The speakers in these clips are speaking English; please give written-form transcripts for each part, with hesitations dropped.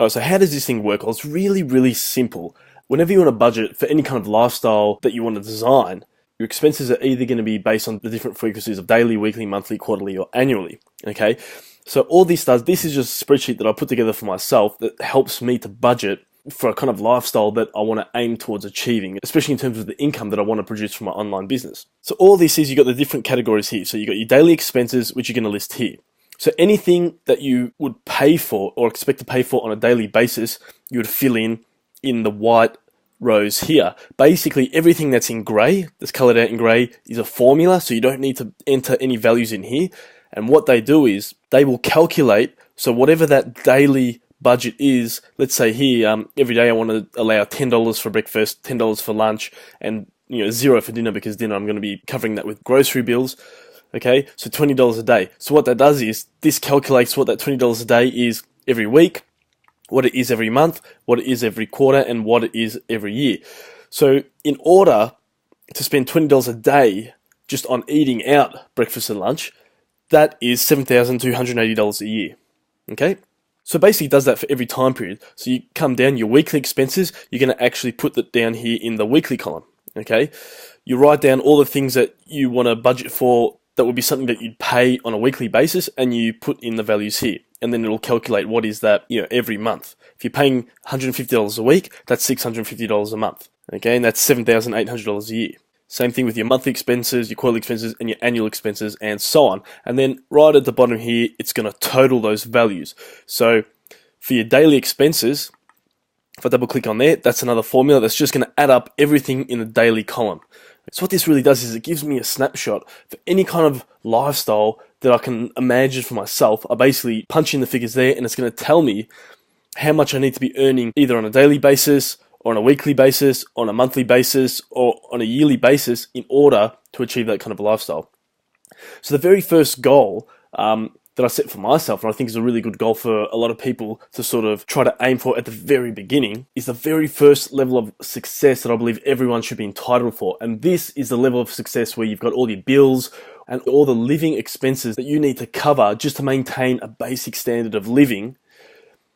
All right, so how does this thing work? Well, it's really, really simple. Whenever you want to budget for any kind of lifestyle that you want to design, your expenses are either going to be based on the different frequencies of daily, weekly, monthly, quarterly, or annually. Okay, so all this does, this is just a spreadsheet that I put together for myself that helps me to budget for a kind of lifestyle that I want to aim towards achieving, especially in terms of the income that I want to produce from my online business. So all this is, you've got the different categories here. So you've got your daily expenses, which you're going to list here. So anything that you would pay for or expect to pay for on a daily basis, you would fill in the white rows here. Basically, everything that's in grey, that's coloured out in grey, is a formula, so you don't need to enter any values in here. And what they do is, they will calculate, so whatever that daily budget is, let's say here, every day I want to allow $10 for breakfast, $10 for lunch, and $0 for dinner, because dinner I'm going to be covering that with grocery bills. Okay, so $20 a day. So what that does is, this calculates what that $20 a day is every week, what it is every month, what it is every quarter, and what it is every year. So in order to spend $20 a day just on eating out breakfast and lunch, that is $7,280 a year. Okay, so basically it does that for every time period. So you come down your weekly expenses, you're going to actually put that down here in the weekly column. Okay, you write down all the things that you want to budget for that would be something that you'd pay on a weekly basis, and you put in the values here. And then it'll calculate what is that, every month. If you're paying $150 a week, that's $650 a month. Okay, and that's $7,800 a year. Same thing with your monthly expenses, your quarterly expenses, and your annual expenses, and so on. And then right at the bottom here, it's going to total those values. So for your daily expenses, if I double click on there, that's another formula that's just going to add up everything in the daily column. So what this really does is it gives me a snapshot for any kind of lifestyle that I can imagine for myself. I basically punch in the figures there, and it's going to tell me how much I need to be earning either on a daily basis, or on a weekly basis, on a monthly basis, or on a yearly basis in order to achieve that kind of a lifestyle. So the very first goal that I set for myself, and I think is a really good goal for a lot of people to sort of try to aim for at the very beginning, is the very first level of success that I believe everyone should be entitled for. And this is the level of success where you've got all your bills and all the living expenses that you need to cover just to maintain a basic standard of living.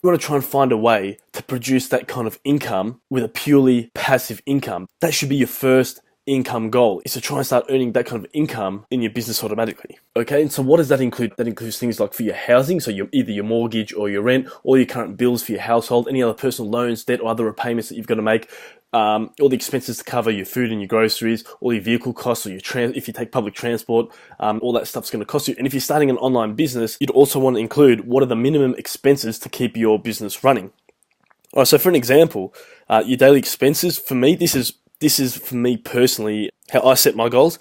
You want to try and find a way to produce that kind of income with a purely passive income. That should be your first income goal, is to try and start earning that kind of income in your business automatically. Okay, and so what does that include? That includes things like for your housing, so either your mortgage or your rent, all your current bills for your household, any other personal loans, debt, or other repayments that you've got to make, all the expenses to cover your food and your groceries, all your vehicle costs, or if you take public transport, all that stuff's going to cost you. And if you're starting an online business, you'd also want to include what are the minimum expenses to keep your business running. All right, so for an example, your daily expenses, for me, this is for me personally how I set my goals.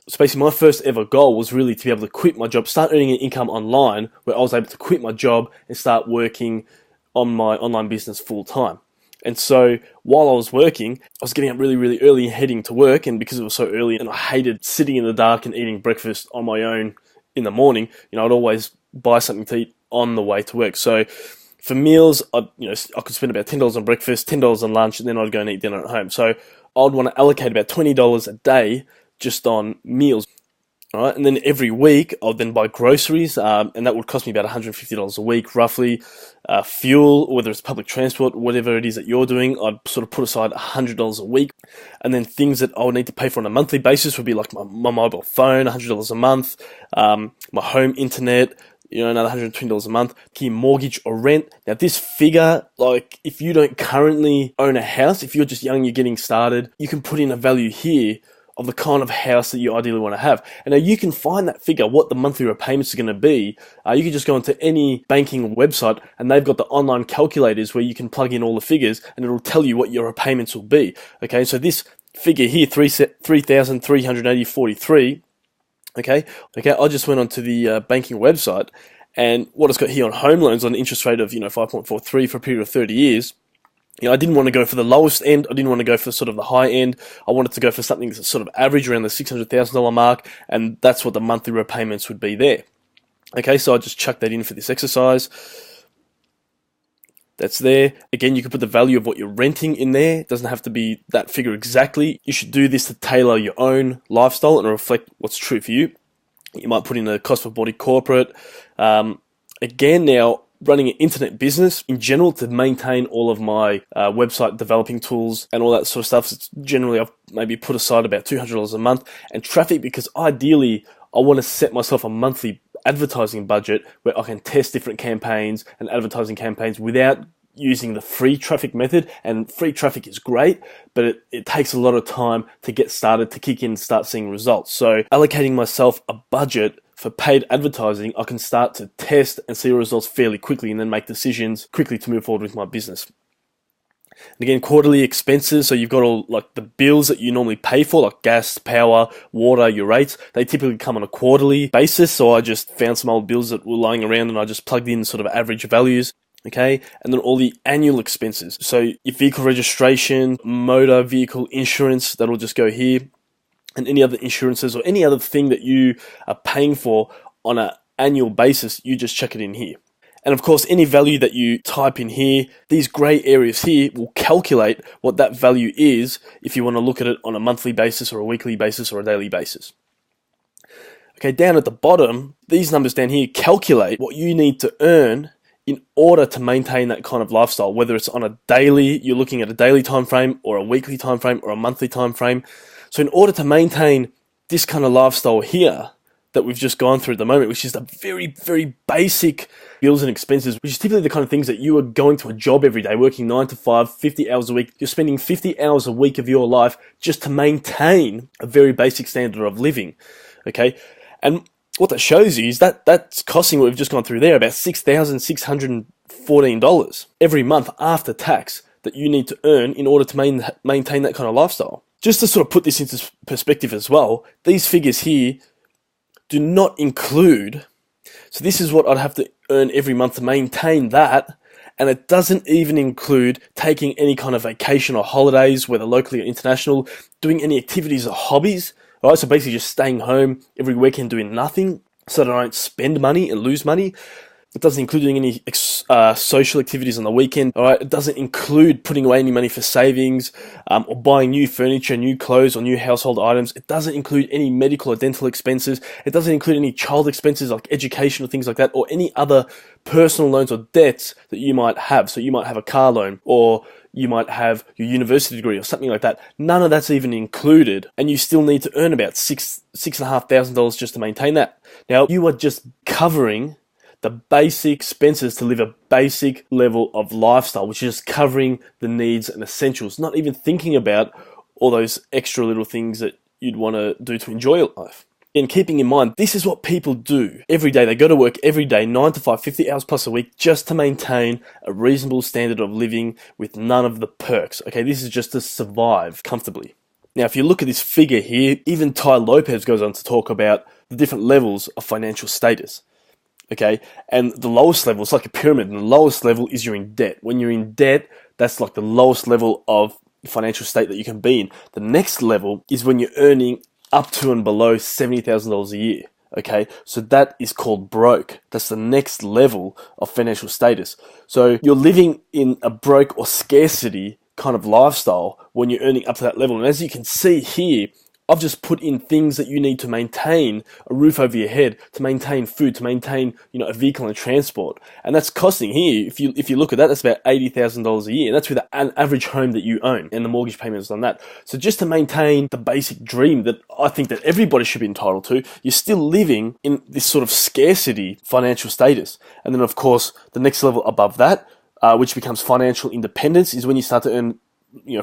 So basically my first ever goal was really to be able to quit my job, start earning an income online, where I was able to quit my job and start working on my online business full time. And so while I was working, I was getting up really, really early and heading to work. And because it was so early and I hated sitting in the dark and eating breakfast on my own in the morning, I'd always buy something to eat on the way to work. So for meals, I could spend about $10 on breakfast, $10 on lunch, and then I'd go and eat dinner at home. So I'd want to allocate about $20 a day just on meals. All right, and then every week I'll then buy groceries, and that would cost me about $150 a week, roughly. Fuel, whether it's public transport, whatever it is that you're doing, I'd sort of put aside $100 a week. And then things that I would need to pay for on a monthly basis would be like my mobile phone, $100 a month, my home internet, another $120 a month, your mortgage or rent. Now this figure, like if you don't currently own a house, if you're just young, you're getting started, you can put in a value here of the kind of house that you ideally want to have. And now you can find that figure, what the monthly repayments are going to be. You can just go onto any banking website and they've got the online calculators where you can plug in all the figures and it'll tell you what your repayments will be. Okay, so this figure here, $3,380.43. Okay, I just went onto the banking website, and what it's got here on home loans on an interest rate of 5.43 for a period of 30 years. I didn't want to go for the lowest end. I didn't want to go for sort of the high end. I wanted to go for something that's sort of average around the $600,000 mark, and that's what the monthly repayments would be there. Okay, so I just chucked that in for this exercise. That's there. Again, you can put the value of what you're renting in there. It doesn't have to be that figure exactly. You should do this to tailor your own lifestyle and reflect what's true for you. You might put in a cost per body corporate. Again, now, running an internet business in general to maintain all of my website developing tools and all that sort of stuff. So generally, I've maybe put aside about $200 a month, and traffic, because ideally I want to set myself a monthly advertising budget where I can test different campaigns and advertising campaigns without using the free traffic method. And free traffic is great, but it takes a lot of time to get started, to kick in and start seeing results. So allocating myself a budget for paid advertising, I can start to test and see results fairly quickly and then make decisions quickly to move forward with my business. And again, quarterly expenses. So you've got all like the bills that you normally pay for, like gas, power, water, your rates. They typically come on a quarterly basis. So I just found some old bills that were lying around and I just plugged in sort of average values. Okay, and then all the annual expenses. So your vehicle registration, motor vehicle insurance, that'll just go here. And any other insurances or any other thing that you are paying for on an annual basis, you just check it in here. And of course, any value that you type in here, these gray areas here will calculate what that value is if you want to look at it on a monthly basis or a weekly basis or a daily basis. Okay, down at the bottom, these numbers down here calculate what you need to earn in order to maintain that kind of lifestyle, whether it's on a daily, you're looking at a daily time frame or a weekly time frame or a monthly time frame. So in order to maintain this kind of lifestyle here that we've just gone through at the moment, which is the very, very basic bills and expenses, which is typically the kind of things that you are going to a job every day, working 9 to 5, 50 hours a week. You're spending 50 hours a week of your life just to maintain a very basic standard of living, okay? And what that shows you is that that's costing what we've just gone through there, about $6,614 every month after tax that you need to earn in order to maintain that kind of lifestyle. Just to sort of put this into perspective as well, these figures here do not include, so this is what I'd have to earn every month to maintain that, and it doesn't even include taking any kind of vacation or holidays, whether locally or international, doing any activities or hobbies, right? So basically just staying home every weekend doing nothing so that I don't spend money and lose money. It doesn't include doing any social activities on the weekend. All right, it doesn't include putting away any money for savings or buying new furniture, new clothes, or new household items. It doesn't include any medical or dental expenses. It doesn't include any child expenses like education or things like that, or any other personal loans or debts that you might have. So you might have a car loan, or you might have your university degree or something like that. None of that's even included, and you still need to earn about $6,500 just to maintain that. Now, you are just covering the basic expenses to live a basic level of lifestyle, which is covering the needs and essentials, not even thinking about all those extra little things that you'd want to do to enjoy your life. And keeping in mind, this is what people do every day. They go to work every day, 9 to 5, 50 hours plus a week, just to maintain a reasonable standard of living with none of the perks. Okay, this is just to survive comfortably. Now, if you look at this figure here, even Ty Lopez goes on to talk about the different levels of financial status. Okay, and the lowest level, it's like a pyramid, and the lowest level is you're in debt. When you're in debt, that's like the lowest level of financial state that you can be in. The next level is when you're earning up to and below $70,000 a year. Okay, so that is called broke. That's the next level of financial status. So you're living in a broke or scarcity kind of lifestyle when you're earning up to that level. And as you can see here, I've just put in things that you need to maintain a roof over your head, to maintain food, to maintain, a vehicle and transport. And that's costing here, if you look at that, that's about $80,000 a year. And that's with an average home that you own and the mortgage payments on that. So just to maintain the basic dream that I think that everybody should be entitled to, you're still living in this sort of scarcity financial status. And then of course, the next level above that, which becomes financial independence, is when you start to earn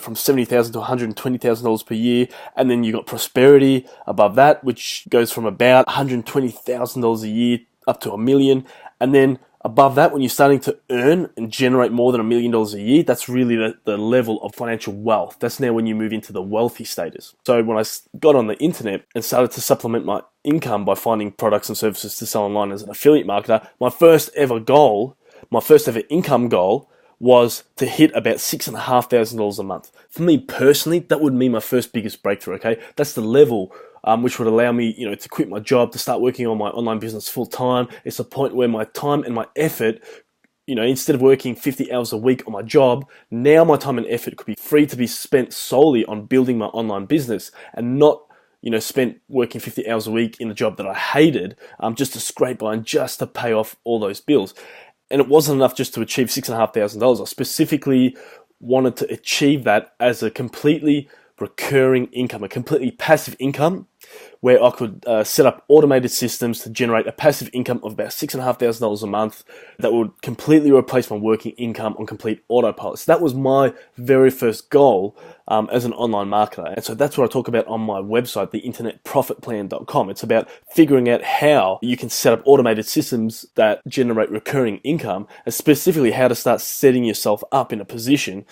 from $70,000 to $120,000 per year, and then you got prosperity above that, which goes from about $120,000 a year up to $1 million, and then above that, when you're starting to earn and generate more than $1 million a year, that's really the level of financial wealth. That's now when you move into the wealthy status. So when I got on the internet and started to supplement my income by finding products and services to sell online as an affiliate marketer, my first ever income goal was to hit about $6,500 a month. For me personally, that would mean my first biggest breakthrough, okay? That's the level which would allow me, to quit my job, to start working on my online business full time. It's a point where my time and my effort, instead of working 50 hours a week on my job, now my time and effort could be free to be spent solely on building my online business and not spent working 50 hours a week in a job that I hated, just to scrape by and just to pay off all those bills. And it wasn't enough just to achieve $6,500. I specifically wanted to achieve that as a completely recurring income, a completely passive income, where I could set up automated systems to generate a passive income of about $6,500 a month that would completely replace my working income on complete autopilot. So that was my very first goal as an online marketer. And so that's what I talk about on my website, theinternetprofitplan.com. It's about figuring out how you can set up automated systems that generate recurring income, and specifically how to start setting yourself up in a position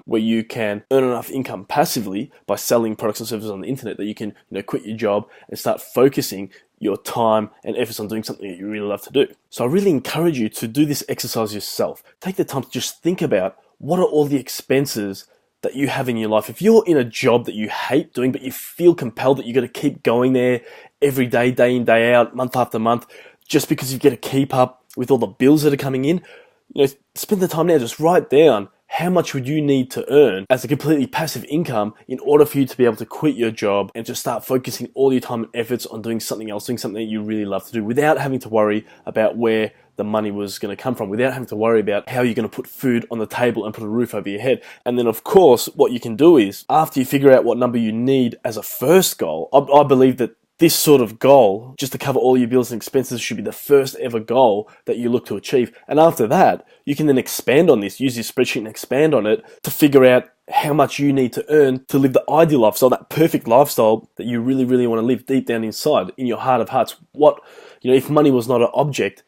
where you can earn enough income passively by selling products and services on the internet that you can, quit your job and start focusing your time and efforts on doing something that you really love to do. So I really encourage you to do this exercise yourself. Take the time to just think about what are all the expenses that you have in your life. If you're in a job that you hate doing, but you feel compelled that you got to keep going there every day, day in, day out, month after month, just because you've got to keep up with all the bills that are coming in, spend the time now, just write down how much would you need to earn as a completely passive income in order for you to be able to quit your job and just start focusing all your time and efforts on doing something else, doing something that you really love to do without having to worry about where the money was going to come from, without having to worry about how you're going to put food on the table and put a roof over your head. And then, of course, what you can do is, after you figure out what number you need as a first goal, I believe that this sort of goal, just to cover all your bills and expenses, should be the first ever goal that you look to achieve. And after that, you can then expand on this, use your spreadsheet and expand on it to figure out how much you need to earn to live the ideal lifestyle, that perfect lifestyle that you really, really want to live deep down inside, in your heart of hearts. If money was not an object,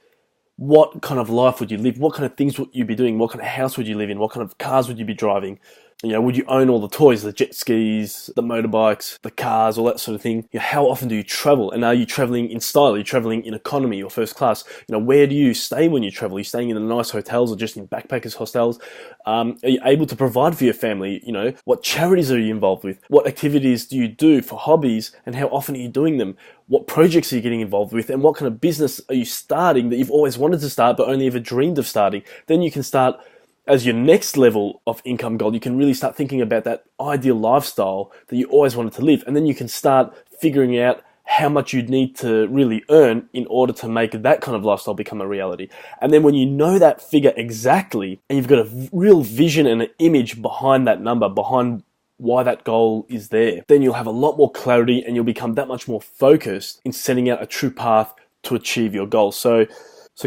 what kind of life would you live? What kind of things would you be doing? What kind of house would you live in? What kind of cars would you be driving? Would you own all the toys, the jet skis, the motorbikes, the cars, all that sort of thing? How often do you travel? And are you traveling in style? Are you traveling in economy or first class? Where do you stay when you travel? Are you staying in the nice hotels or just in backpackers hostels? Are you able to provide for your family? What charities are you involved with? What activities do you do for hobbies, and how often are you doing them? What projects are you getting involved with, and what kind of business are you starting that you've always wanted to start but only ever dreamed of starting? Then you can start, as your next level of income goal, you can really start thinking about that ideal lifestyle that you always wanted to live. And then you can start figuring out how much you'd need to really earn in order to make that kind of lifestyle become a reality. And then when you know that figure exactly, and you've got a real vision and an image behind that number, behind why that goal is there, then you'll have a lot more clarity and you'll become that much more focused in setting out a true path to achieve your goals. So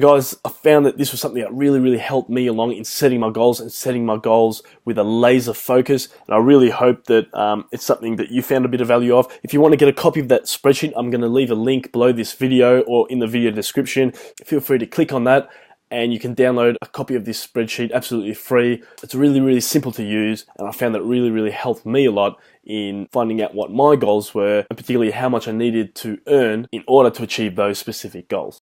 guys, I found that this was something that really, really helped me along in setting my goals and setting my goals with a laser focus. And I really hope that it's something that you found a bit of value of. If you want to get a copy of that spreadsheet, I'm going to leave a link below this video or in the video description. Feel free to click on that and you can download a copy of this spreadsheet absolutely free. It's really, really simple to use, and I found that really, really helped me a lot in finding out what my goals were and particularly how much I needed to earn in order to achieve those specific goals.